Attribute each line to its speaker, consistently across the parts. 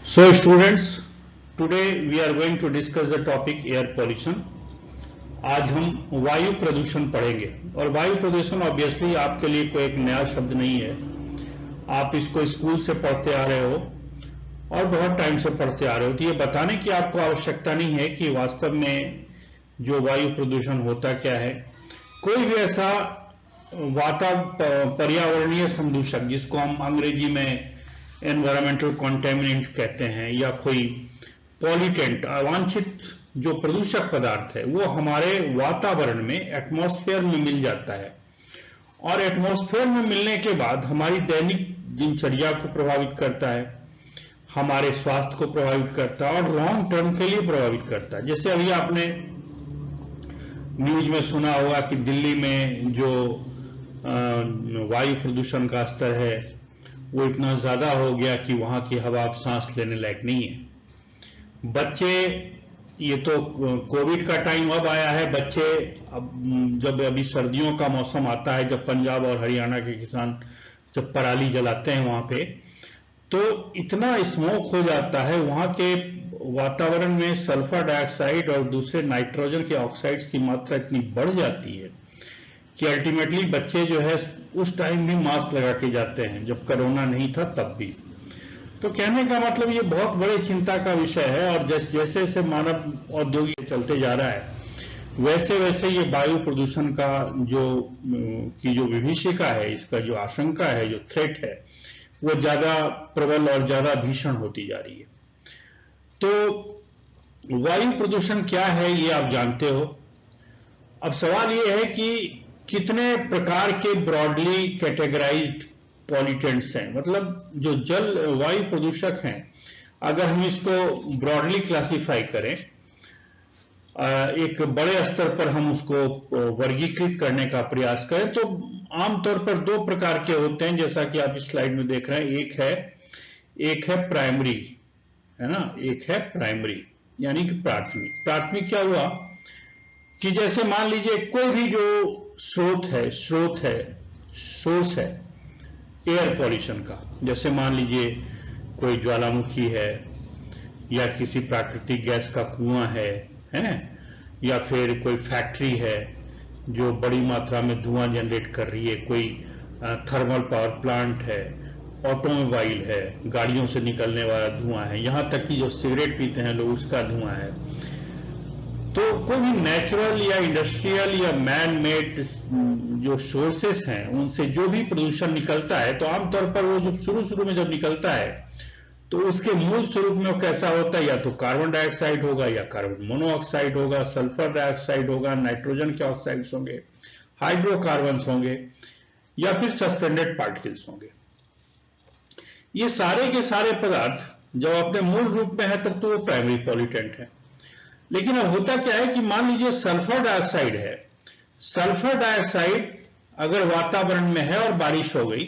Speaker 1: So students, today we are going to discuss the topic air pollution. आज हम वायु प्रदूषण पढ़ेंगे और वायु प्रदूषण ऑब्वियसली आपके लिए कोई एक नया शब्द नहीं है। आप इसको स्कूल से पढ़ते आ रहे हो और बहुत टाइम से पढ़ते आ रहे हो, तो ये बताने की आपको आवश्यकता नहीं है कि वास्तव में जो वायु प्रदूषण होता क्या है। कोई भी ऐसा पर्यावरणीय संदूषक जिसको हम अंग्रेजी में एनवायरमेंटल कॉन्टेमिनेंट कहते हैं, या कोई पॉल्यूटेंट अवांछित जो प्रदूषक पदार्थ है वो हमारे वातावरण में एटमॉस्फेयर में मिल जाता है और एटमॉस्फेयर में मिलने के बाद हमारी दैनिक दिनचर्या को प्रभावित करता है, हमारे स्वास्थ्य को प्रभावित करता है और लॉन्ग टर्म के लिए प्रभावित करता है। जैसे अभी आपने न्यूज में सुना होगा कि दिल्ली में जो वायु प्रदूषण का स्तर है वो इतना ज्यादा हो गया कि वहां की हवा अब सांस लेने लायक नहीं है। बच्चे, ये तो कोविड का टाइम अब आया है, बच्चे अब जब अभी सर्दियों का मौसम आता है, जब पंजाब और हरियाणा के किसान जब पराली जलाते हैं वहां पे, तो इतना स्मोक हो जाता है, वहां के वातावरण में सल्फर डाइऑक्साइड और दूसरे नाइट्रोजन के ऑक्साइड्स की मात्रा इतनी बढ़ जाती है कि अल्टीमेटली बच्चे जो है उस टाइम भी मास्क लगा के जाते हैं जब कोरोना नहीं था तब भी। तो कहने का मतलब ये बहुत बड़े चिंता का विषय है और जैसे जैसे मानव औद्योगिक चलते जा रहा है वैसे वैसे ये वायु प्रदूषण का जो विभीषिका है, इसका जो आशंका है, जो थ्रेट है, वो ज्यादा प्रबल और ज्यादा भीषण होती जा रही है। तो वायु प्रदूषण क्या है ये आप जानते हो। अब सवाल ये है कि कितने प्रकार के ब्रॉडली कैटेगराइज्ड पॉल्यूटेंट्स हैं, मतलब जो जल वायु प्रदूषक हैं, अगर हम इसको ब्रॉडली क्लासिफाई करें, एक बड़े स्तर पर हम उसको वर्गीकृत करने का प्रयास करें, तो आमतौर पर दो प्रकार के होते हैं, जैसा कि आप इस स्लाइड में देख रहे हैं। एक है प्राइमरी, है ना, एक है प्राइमरी यानी कि प्राथमिक। प्राथमिक क्या हुआ कि जैसे मान लीजिए कोई भी जो सोर्स है एयर पॉल्यूशन का, जैसे मान लीजिए कोई ज्वालामुखी है या किसी प्राकृतिक गैस का कुआं है, या फिर कोई फैक्ट्री है जो बड़ी मात्रा में धुआं जनरेट कर रही है, कोई थर्मल पावर प्लांट है, ऑटोमोबाइल है, गाड़ियों से निकलने वाला धुआं है, यहां तक कि जो सिगरेट पीते हैं लोग उसका धुआं है। तो कोई भी नेचुरल या इंडस्ट्रियल या मैन मेड जो सोर्सेस हैं उनसे जो भी प्रदूषण निकलता है, तो आमतौर पर वो जब शुरू में जब निकलता है तो उसके मूल स्वरूप में वो कैसा होता है, या तो कार्बन डाइऑक्साइड होगा, या कार्बन मोनोऑक्साइड होगा, सल्फर डाइऑक्साइड होगा, नाइट्रोजन के ऑक्साइड्स होंगे, हाइड्रोकार्बन्स होंगे, या फिर सस्पेंडेड पार्टिकल्स होंगे। ये सारे के सारे पदार्थ जब अपने मूल रूप में है तब तो वो प्राइमरी पॉल्यूटेंट है। लेकिन अब होता क्या है कि मान लीजिए सल्फर डाइऑक्साइड है, सल्फर डाइऑक्साइड अगर वातावरण में है और बारिश हो गई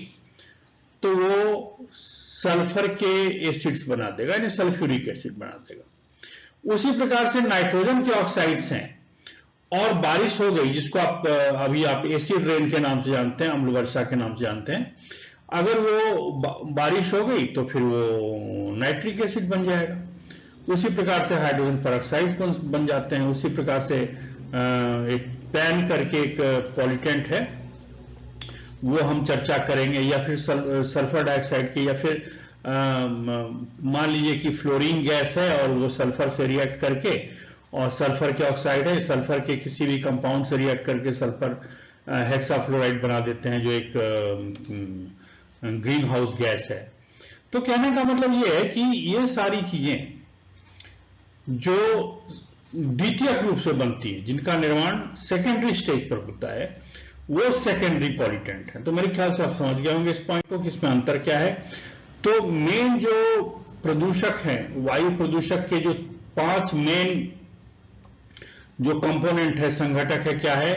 Speaker 1: तो वो सल्फर के एसिड्स बना देगा, यानी सल्फ्यूरिक एसिड बना देगा। उसी प्रकार से नाइट्रोजन के ऑक्साइड्स हैं और बारिश हो गई, जिसको अभी आप एसिड रेन के नाम से जानते हैं, अम्ल वर्षा के नाम से जानते हैं, अगर वो बारिश हो गई तो फिर वो नाइट्रिक एसिड बन जाएगा। उसी प्रकार से हाइड्रोजन पेरोक्साइड्स बन जाते हैं। उसी प्रकार से एक पैन करके एक पॉल्यूटेंट है, वो हम चर्चा करेंगे, या फिर सल्फर डाइऑक्साइड की, या फिर मान लीजिए कि फ्लोरीन गैस है और वो सल्फर से रिएक्ट करके, और सल्फर के ऑक्साइड है, सल्फर के किसी भी कंपाउंड से रिएक्ट करके सल्फर हेक्साफ्लोराइड बना देते हैं, जो एक ग्रीन हाउस गैस है। तो कहने का मतलब ये है कि ये सारी चीजें जो द्वितीयक रूप से बनती है, जिनका निर्माण सेकेंडरी स्टेज पर होता है, वो सेकेंडरी पॉल्यूटेंट है। तो मेरे ख्याल से आप समझ गए होंगे इस पॉइंट को कि इसमें अंतर क्या है। तो मेन जो प्रदूषक हैं, वायु प्रदूषक के जो 5 मेन जो कंपोनेंट है, संघटक है, क्या है?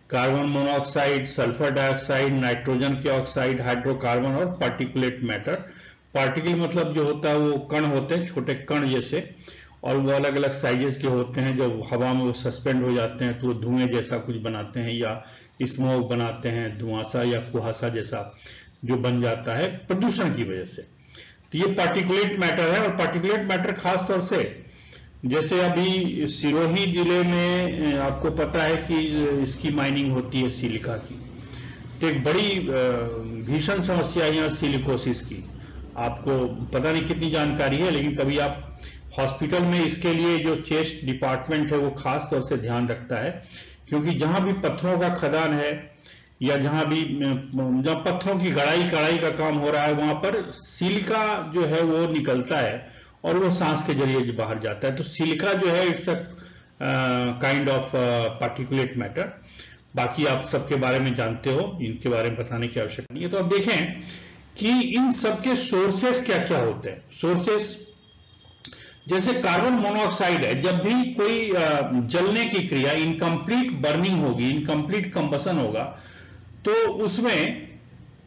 Speaker 1: Carbon monoxide, sulphur dioxide, nitrogen के ऑक्साइड, हाइड्रोकार्बन और पार्टिकुलेट मैटर। पार्टिकल मतलब जो होता है वो कण होते हैं, छोटे कण जैसे, और वो अलग अलग साइजेस के होते हैं। जब हवा में वो सस्पेंड हो जाते हैं तो वो धुएं जैसा कुछ बनाते हैं या स्मोक बनाते हैं, धुआंसा या कुहासा जैसा जो बन जाता है प्रदूषण की वजह से। तो ये पार्टिकुलेट मैटर है, और पार्टिकुलेट मैटर खास तौर से जैसे अभी सिरोही जिले में आपको पता है कि इसकी माइनिंग होती है सिलिका की, तो एक बड़ी भीषण समस्या है यहाँ सिलिकोसिस की। आपको पता नहीं कितनी जानकारी है, लेकिन कभी आप हॉस्पिटल में इसके लिए जो चेस्ट डिपार्टमेंट है वो खास तौर से ध्यान रखता है, क्योंकि जहां भी पत्थरों का खदान है या जहां पत्थरों की गड़ाई का काम हो रहा है, वहां पर सिलिका जो है वो निकलता है और वो सांस के जरिए बाहर जाता है। तो सिलिका जो है it's a kind of particulate matter. बाकी आप सबके बारे में जानते हो, इनके बारे में बताने की आवश्यकता नहीं है। तो अब देखें कि इन सबके सोर्सेस क्या क्या होते हैं। सोर्सेस जैसे कार्बन मोनोऑक्साइड है, जब भी कोई जलने की क्रिया, इनकम्प्लीट बर्निंग होगी, इनकम्प्लीट कंबसन होगा, तो उसमें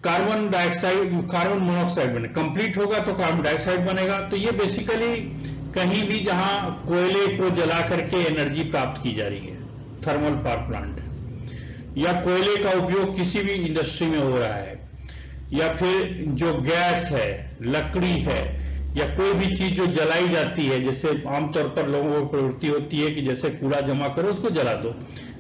Speaker 1: कार्बन मोनोऑक्साइड बने, कंप्लीट होगा तो कार्बन डाइऑक्साइड बनेगा। तो ये बेसिकली कहीं भी जहां कोयले को जला करके एनर्जी प्राप्त की जा रही है, थर्मल पावर प्लांट, या कोयले का उपयोग किसी भी इंडस्ट्री में हो रहा है, या फिर जो गैस है, लकड़ी है, या कोई भी चीज जो जलाई जाती है, जैसे आमतौर पर लोगों को प्रवृत्ति होती है कि जैसे कूड़ा जमा करो उसको जला दो,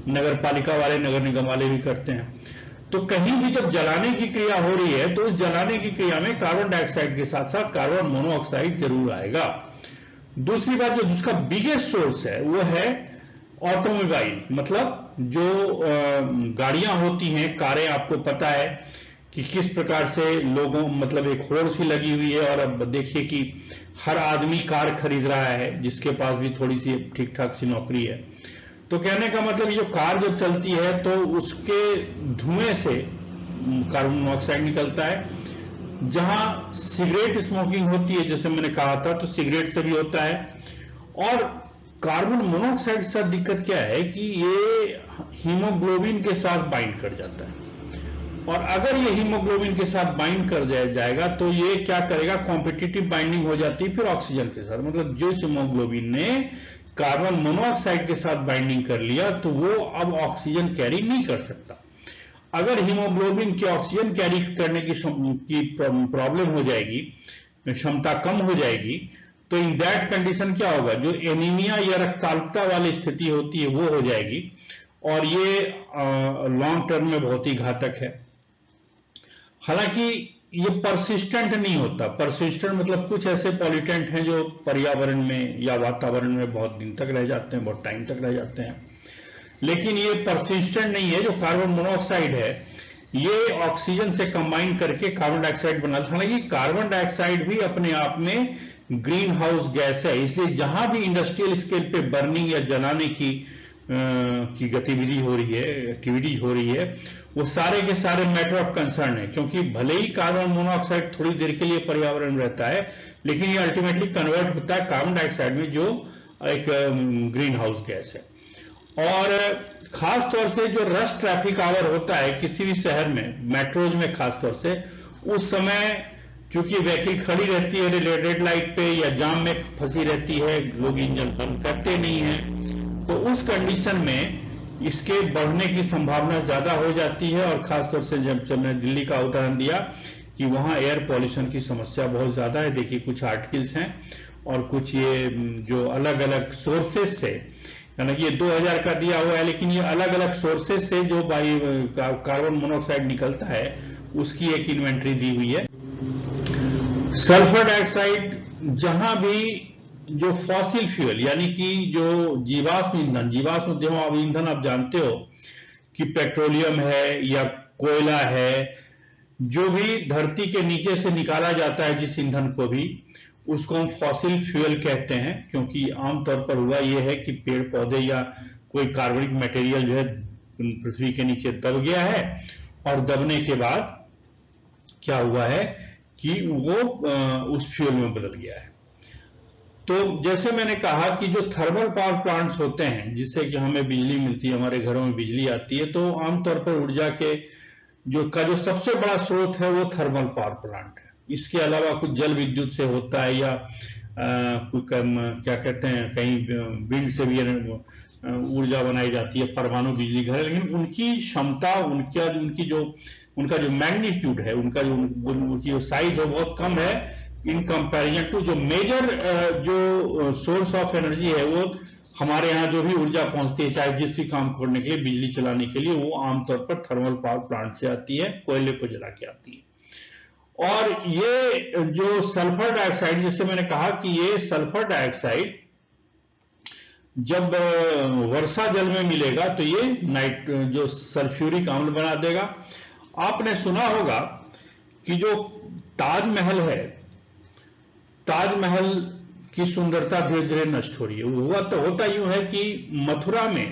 Speaker 1: नगर पालिका वाले, नगर निगम वाले भी करते हैं। तो कहीं भी जब जलाने की क्रिया हो रही है तो उस जलाने की क्रिया में कार्बन डाइऑक्साइड के साथ साथ कार्बन मोनोऑक्साइड जरूर आएगा। दूसरी बात, जो जिसका बिगेस्ट सोर्स है वो है ऑटोमोबाइल, मतलब जो गाड़ियां होती हैं, कारें। आपको पता है कि किस प्रकार से लोगों, मतलब एक होड़ सी लगी हुई है, और अब देखिए कि हर आदमी कार खरीद रहा है जिसके पास भी थोड़ी सी ठीक ठाक सी नौकरी है। तो कहने का मतलब ये जो कार जब चलती है तो उसके धुएं से कार्बन मोनोऑक्साइड निकलता है। जहां सिगरेट स्मोकिंग होती है, जैसे मैंने कहा था, तो सिगरेट से भी होता है। और कार्बन मोनोऑक्साइड के साथ दिक्कत क्या है कि ये हीमोग्लोबिन के साथ बाइंड कर जाता है, और अगर ये हीमोग्लोबिन के साथ बाइंड कर जाएगा तो ये क्या करेगा, कॉम्पिटिटिव बाइंडिंग हो जाती है फिर ऑक्सीजन के साथ। मतलब जो हीमोग्लोबिन ने कार्बन मोनोऑक्साइड के साथ बाइंडिंग कर लिया तो वो अब ऑक्सीजन कैरी नहीं कर सकता। अगर हीमोग्लोबिन के ऑक्सीजन कैरी करने की प्रॉब्लम हो जाएगी, क्षमता कम हो जाएगी, तो इन दैट कंडीशन क्या होगा, जो एनीमिया या रक्ताल्पता वाली स्थिति होती है वो हो जाएगी, और ये लॉन्ग टर्म में बहुत ही घातक है। हालांकि ये परसिस्टेंट नहीं होता। परसिस्टेंट मतलब कुछ ऐसे पॉल्यूटेंट हैं जो पर्यावरण में या वातावरण में बहुत दिन तक रह जाते हैं, बहुत टाइम तक रह जाते हैं, लेकिन ये परसिस्टेंट नहीं है। जो कार्बन मोनोऑक्साइड है ये ऑक्सीजन से कंबाइन करके कार्बन डाइऑक्साइड बनाता है। हालांकि कार्बन डाइऑक्साइड भी अपने आप में ग्रीन हाउस गैस है, इसलिए जहां भी इंडस्ट्रियल स्केल पे बर्निंग या जलाने की गतिविधि हो रही है, एक्टिविटी हो रही है, वो सारे के सारे मैटर ऑफ कंसर्न है। क्योंकि भले ही कार्बन मोनोऑक्साइड थोड़ी देर के लिए पर्यावरण में रहता है, लेकिन ये अल्टीमेटली कन्वर्ट होता है कार्बन डाइऑक्साइड में, जो एक ग्रीन हाउस गैस है। और खास तौर से जो रश ट्रैफिक आवर होता है किसी भी शहर में, मेट्रोज में खास तौर से, उस समय चूंकि व्हीकल खड़ी रहती है रेड लाइट पे या जाम में फंसी रहती है, लोग इंजन बंद करते नहीं है, तो उस कंडीशन में इसके बढ़ने की संभावना ज्यादा हो जाती है। और खासतौर से जब मैंने दिल्ली का उदाहरण दिया कि वहां एयर पॉल्यूशन की समस्या बहुत ज्यादा है। देखिए कुछ आर्टिकल्स हैं और कुछ ये जो अलग अलग सोर्सेस से, यानी कि ये 2000 का दिया हुआ है, लेकिन ये अलग अलग सोर्सेस से जो कार्बन मोनोऑक्साइड निकलता है उसकी एक इन्वेंट्री दी हुई है। सल्फर डाइऑक्साइड, जहां भी जो फॉसिल फ्यूल यानी कि जो जीवाश्म ईंधन आप जानते हो कि पेट्रोलियम है या कोयला है, जो भी धरती के नीचे से निकाला जाता है जिस ईंधन को भी, उसको हम फॉसिल फ्यूल कहते हैं। क्योंकि आमतौर पर हुआ यह है कि पेड़ पौधे या कोई कार्बनिक मटेरियल जो है पृथ्वी के नीचे दब गया है, और दबने के बाद क्या हुआ है कि वो उस फ्यूल में बदल गया है। तो जैसे मैंने कहा कि जो थर्मल पावर प्लांट्स होते हैं जिससे कि हमें बिजली मिलती है, हमारे घरों में बिजली आती है, तो आमतौर पर ऊर्जा के जो सबसे बड़ा स्रोत है वो थर्मल पावर प्लांट है। इसके अलावा कुछ जल विद्युत से होता है, या क्या कहते हैं, कहीं विंड से भी ऊर्जा बनाई जाती है, परमाणु बिजली घर, लेकिन उनकी क्षमता, उनका जो मैग्नीट्यूड है, उनकी जो साइज है बहुत कम है इन कंपैरिजन टू जो मेजर जो सोर्स ऑफ एनर्जी है वो हमारे यहाँ जो भी ऊर्जा पहुंचती है चाहे जिस भी काम करने के लिए, बिजली चलाने के लिए, वो आमतौर पर थर्मल पावर प्लांट से आती है, कोयले को जला के आती है। और ये जो सल्फर डाइऑक्साइड, जिससे मैंने कहा कि ये सल्फर डाइऑक्साइड जब वर्षा जल में मिलेगा तो ये जो सल्फ्यूरिक अम्ल बना देगा। आपने सुना होगा कि जो ताजमहल है, ताजमहल की सुंदरता धीरे धीरे नष्ट हो रही है। हुआ तो होता यूं है कि मथुरा में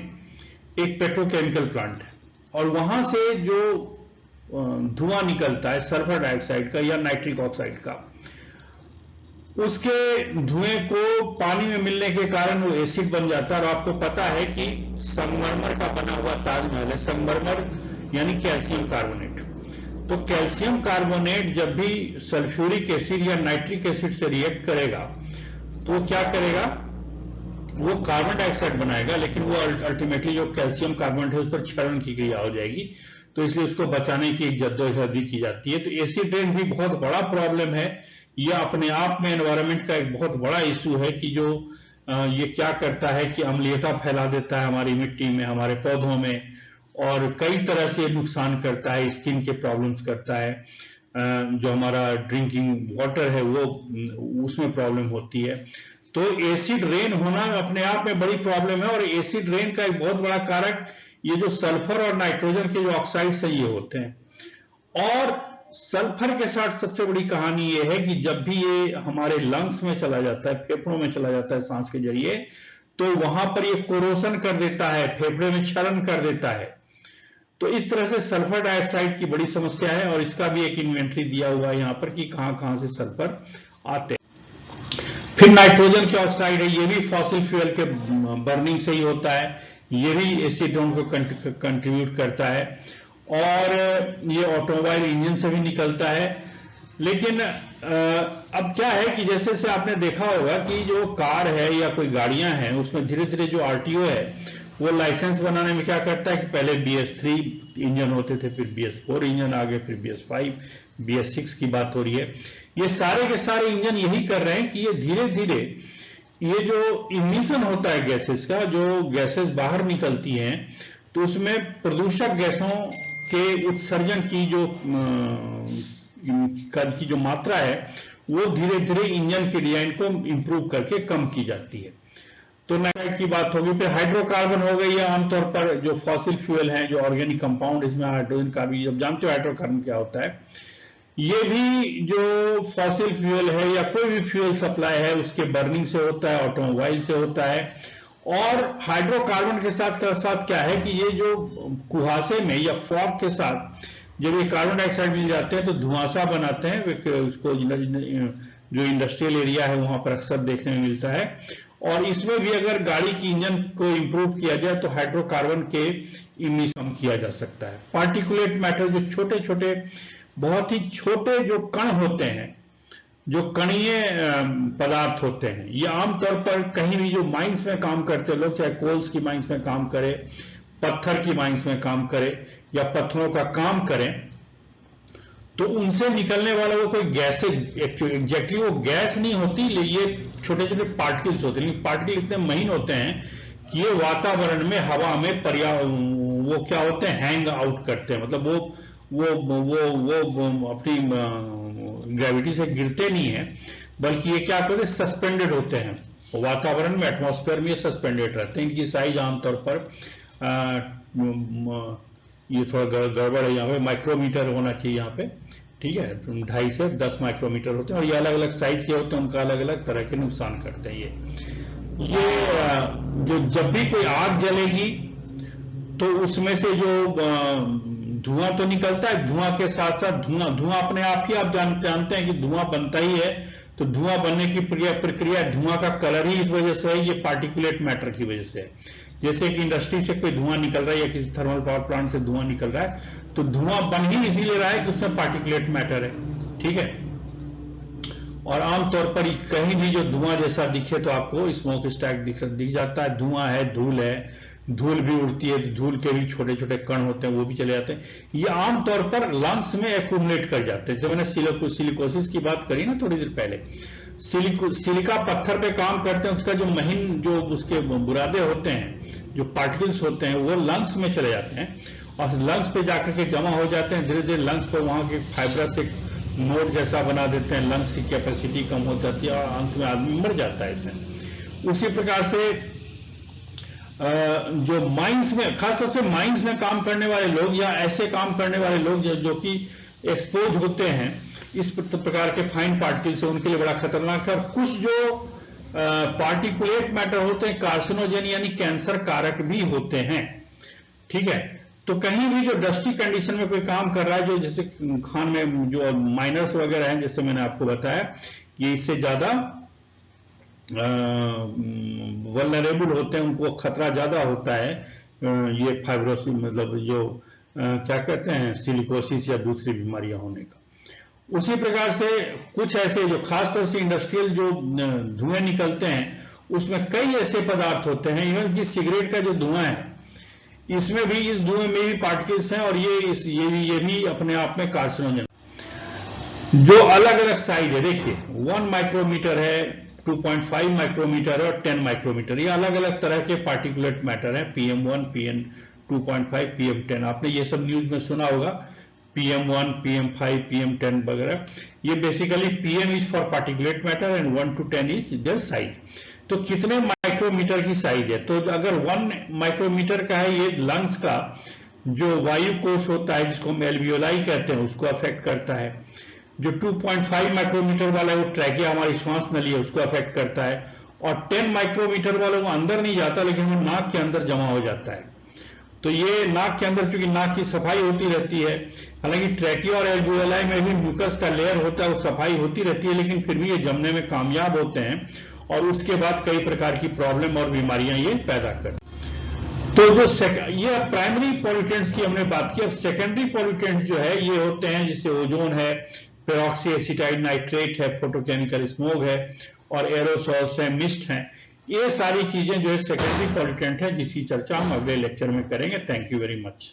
Speaker 1: एक पेट्रोकेमिकल प्लांट है और वहां से जो धुआं निकलता है सल्फर डाइऑक्साइड का या नाइट्रिक ऑक्साइड का, उसके धुएं को पानी में मिलने के कारण वो एसिड बन जाता है। और आपको पता है कि संगमरमर का बना हुआ ताजमहल है, संगमरमर यानी कैल्शियम कार्बोनेट। तो कैल्शियम कार्बोनेट जब भी सल्फ्यूरिक एसिड या नाइट्रिक एसिड से रिएक्ट करेगा तो वो क्या करेगा, वो कार्बन डाइऑक्साइड बनाएगा, लेकिन वो अल्टीमेटली जो कैल्शियम कार्बोनेट है उस पर क्षरण की क्रिया हो जाएगी। तो इसलिए उसको बचाने की एक जद्दोजहद भी की जाती है। तो एसिड रेन भी बहुत बड़ा प्रॉब्लम है। यह अपने आप में एनवायरनमेंट का एक बहुत बड़ा इशू है कि जो ये क्या करता है कि अम्लीयता फैला देता है हमारी मिट्टी में, हमारे पौधों में, और कई तरह से नुकसान करता है, स्किन के प्रॉब्लम्स करता है। जो हमारा ड्रिंकिंग वाटर है वो उसमें प्रॉब्लम होती है। तो एसिड रेन होना अपने आप में बड़ी प्रॉब्लम है। और एसिड रेन का एक बहुत बड़ा कारक ये जो सल्फर और नाइट्रोजन के जो ऑक्साइड्स है ये होते हैं। और सल्फर के साथ सबसे बड़ी कहानी ये है कि जब भी ये हमारे लंग्स में चला जाता है, फेफड़ों में चला जाता है सांस के जरिए, तो वहां पर ये कोरोशन कर देता है, फेफड़े में क्षरण कर देता है। तो इस तरह से सल्फर डाइऑक्साइड की बड़ी समस्या है और इसका भी एक इन्वेंट्री दिया हुआ है यहाँ पर कि कहां कहां से सल्फर आते हैं। फिर नाइट्रोजन के ऑक्साइड है, ये भी फॉसिल फ्यूल के बर्निंग से ही होता है, ये भी एसिड रेन को कंट्रीब्यूट करता है। और ये ऑटोमोबाइल इंजन से भी निकलता है। लेकिन अब क्या है कि जैसे से आपने देखा होगा कि जो कार है या कोई गाड़ियां हैं उसमें धीरे धीरे जो आरटीओ है वो लाइसेंस बनाने में क्या करता है कि पहले BS3 इंजन होते थे, फिर BS4 इंजन आ गए, फिर BS5, BS6 की बात हो रही है। ये सारे के सारे इंजन यही कर रहे हैं कि ये धीरे धीरे ये जो इमिशन होता है गैसेस का, जो गैसेस बाहर निकलती हैं, तो उसमें प्रदूषक गैसों के उत्सर्जन की जो मात्रा है वो धीरे धीरे इंजन के डिजाइन को इंप्रूव करके कम की जाती है। तो नाइट्राइड की बात होगी, फिर हाइड्रोकार्बन हो गई है। आमतौर पर जो फॉसिल फ्यूल हैं, जो ऑर्गेनिक कंपाउंड, इसमें हाइड्रोजन कार्बन, जब जानते हो हाइड्रोकार्बन क्या होता है, ये भी जो फॉसिल फ्यूल है या कोई भी फ्यूल सप्लाई है उसके बर्निंग से होता है, ऑटोमोबाइल से होता है। और हाइड्रोकार्बन के साथ क्या है कि ये जो कुहासे में या फॉग के साथ जब ये कार्बन डाइऑक्साइड मिल जाते हैं तो धुआंसा बनाते हैं। उसको जो इंडस्ट्रियल एरिया है वहां पर अक्सर देखने में मिलता है। और इसमें भी अगर गाड़ी की इंजन को इंप्रूव किया जाए तो हाइड्रोकार्बन के इमिशन कम किया जा सकता है। पार्टिकुलेट मैटर, जो छोटे छोटे बहुत ही छोटे जो कण होते हैं, जो कणीय पदार्थ होते हैं, ये आमतौर पर कहीं भी जो माइंस में काम करते हैं लोग, चाहे कोल्स की माइंस में काम करें, पत्थर की माइंस में काम करें या पत्थरों का काम करें, तो उनसे निकलने वाला वो कोई गैस, एग्जैक्टली वो गैस नहीं होती, ये छोटे छोटे पार्टिकल्स होते हैं। लेकिन पार्टिकल इतने महीन होते हैं कि ये वातावरण में, हवा में वो क्या होते हैं, हैंग आउट करते हैं। मतलब वो अपनी ग्रेविटी से गिरते नहीं है, बल्कि ये क्या करते हैं, सस्पेंडेड होते हैं वातावरण में, एटमॉस्फेयर में सस्पेंडेड रहते हैं। इनकी साइज आमतौर पर ये थोड़ा गड़बड़ है, यहाँ पे माइक्रोमीटर होना चाहिए यहाँ पे, ठीक है, 2.5 से 10 माइक्रोमीटर होते हैं। और ये अलग अलग साइज के होते हैं, उनका अलग अलग तरह के नुकसान करते हैं। ये जो जब भी कोई आग जलेगी तो उसमें से जो धुआं तो निकलता है, धुआं के साथ साथ धुआं अपने आप ही आप जानते हैं कि धुआं बनता ही है। तो धुआं बनने की प्रक्रिया, धुआं का कलर ही इस वजह से है, ये पार्टिकुलेट मैटर की वजह से है। जैसे कि इंडस्ट्री से कोई धुआं निकल रहा है या किसी थर्मल पावर प्लांट से धुआं निकल रहा है, तो धुआं बन ही इसीलिए रहा है कि उसमें पार्टिकुलेट मैटर है, ठीक है। और आमतौर पर कहीं भी जो धुआं जैसा दिखे तो आपको स्मोक स्टैक दिख जाता है। धुआं है, धूल है, धूल भी उड़ती है, धूल के भी छोटे छोटे कण होते हैं, वो भी चले जाते हैं। ये आमतौर पर लंग्स में एक्यूमुलेट कर जाते हैं। जब मैंने सिलिकोसिस की बात करी ना थोड़ी देर पहले, सिलिका पत्थर पे काम करते हैं, उसका जो महीन जो उसके बुरादे होते हैं, जो पार्टिकल्स होते हैं, वो लंग्स में चले जाते हैं और लंग्स पे जाकर के जमा हो जाते हैं। धीरे धीरे लंग्स पर वहां के फाइब्रस एक नोड जैसा बना देते हैं, लंग्स की कैपेसिटी कम हो जाती है और अंत में आदमी मर जाता है इसमें। उसी प्रकार से जो माइंस में, खासतौर से माइंस में काम करने वाले लोग या ऐसे काम करने वाले लोग जो कि एक्सपोज होते हैं इस प्रकार के फाइन पार्टिकल से, उनके लिए बड़ा खतरनाक है। और कुछ जो पार्टिकुलेट मैटर होते हैं कार्सिनोजन यानी कैंसर कारक भी होते हैं, ठीक है। तो कहीं भी जो डस्टी कंडीशन में कोई काम कर रहा है, जो जैसे खान में जो माइनर्स वगैरह हैं, जैसे मैंने आपको बताया, ये इससे ज्यादा वल्नरेबल होते हैं, उनको खतरा ज्यादा होता है ये फाइब्रोसिस, मतलब जो क्या कहते हैं सिलिकोसिस या दूसरी बीमारियां होने का। उसी प्रकार से कुछ ऐसे जो खासतौर से इंडस्ट्रियल जो धुएं निकलते हैं, उसमें कई ऐसे पदार्थ होते हैं, इवन कि सिगरेट का जो धुआं है, इसमें भी, इस धुएं में भी पार्टिकल्स हैं और ये भी अपने आप में कार्सिनोजन। जो अलग अलग साइज है, देखिए 1 माइक्रोमीटर है, 2.5 माइक्रोमीटर है और 10 माइक्रोमीटर, ये अलग अलग तरह के पार्टिकुलेट मैटर है। PM1, PM2.5, PM10, आपने ये सब न्यूज में सुना होगा, PM1, PM5, PM10 वगैरह। ये basically PM is for particulate matter and 1 to 10 is their size. तो कितने माइक्रोमीटर की साइज है? तो अगर 1 माइक्रोमीटर का है, ये लंग्स का जो वायु कोश होता है, जिसको हम एल्वियोलाई कहते हैं, उसको अफेक्ट करता है। जो 2.5 माइक्रोमीटर वाला है वो ट्रैकिया, हमारी श्वास नली है, उसको अफेक्ट करता है। और 10 माइक्रोमीटर वाला वो अंदर नहीं जाता, लेकिन वो नाक के अंदर जमा हो जाता है। तो ये नाक के अंदर, चूंकि नाक की सफाई होती रहती है, हालांकि ट्रैकिया और एल्वियोलाई में भी म्यूकस का लेयर होता है, वो सफाई होती रहती है, लेकिन फिर भी ये जमने में कामयाब होते हैं और उसके बाद कई प्रकार की प्रॉब्लम और बीमारियां ये पैदा करते हैं। तो जो ये प्राइमरी पॉल्यूटेंट्स की हमने बात की। अब सेकेंडरी पॉल्यूटेंट्स जो है ये होते हैं, जैसे ओजोन है, पेरोक्सी एसिटाइड नाइट्रेट है, फोटोकेमिकल स्मोग है और एरोसॉल्स है, मिस्ट है। ये सारी चीजें जो है सेकेंडरी पॉल्यूटेंट है, जिसकी चर्चा हम अगले लेक्चर में करेंगे। Thank you very much.